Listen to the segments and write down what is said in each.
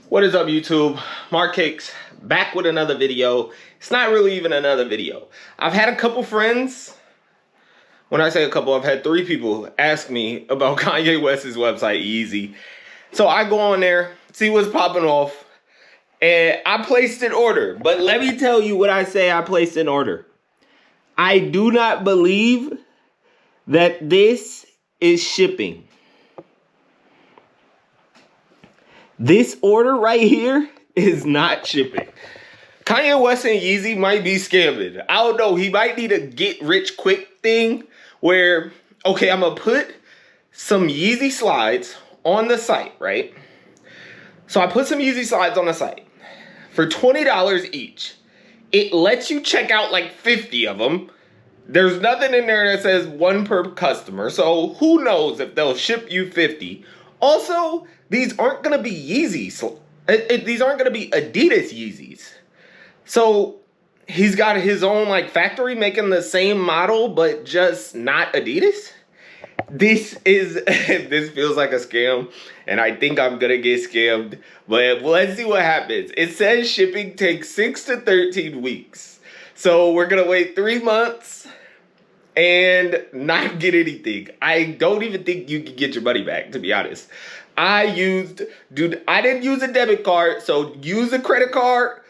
What is up, YouTube? Mark Cakes back with another video. It's not really even another video. I've had a couple friends, when I say a couple, I've had 3 people ask me about Kanye West's website, Yeezy. So I go on there, see what's popping off, and I placed an order. But let me tell you what I say I placed an order. I do not believe that this is shipping. This order right here is not shipping. Kanye West and Yeezy might be scamming. I don't know. He might need a get rich quick thing where, okay, I'm going to put some Yeezy slides on the site, right? So I put some Yeezy slides on the site for $20 each. It lets you check out like 50 of them. There's nothing in there that says 1 per customer. So who knows if they'll ship you 50. Also, these aren't going to be Yeezys. These aren't going to be Adidas Yeezys. So he's got his own like factory making the same model, but just not Adidas. This feels like a scam, and I think I'm going to get scammed. But let's see what happens. It says shipping takes 6 to 13 weeks. So we're going to wait 3 months and not get anything. I don't even think you can get your money back, to be honest. I didn't use a debit card, so use a credit card,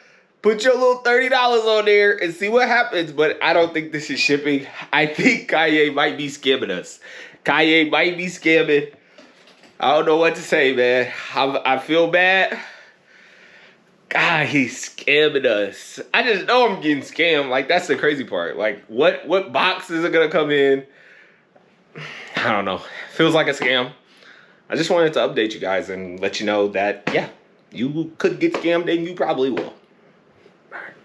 put your little $30 on there and see what happens. But I don't think this is shipping. I think Kanye might be scamming us. Kanye might be scamming. I don't know what to say, man. I feel bad. God, he's scamming us. I just know I'm getting scammed. Like, that's the crazy part. Like, what boxes are gonna come in? I don't know. Feels like a scam. I just wanted to update you guys and let you know that, yeah, you could get scammed and you probably will.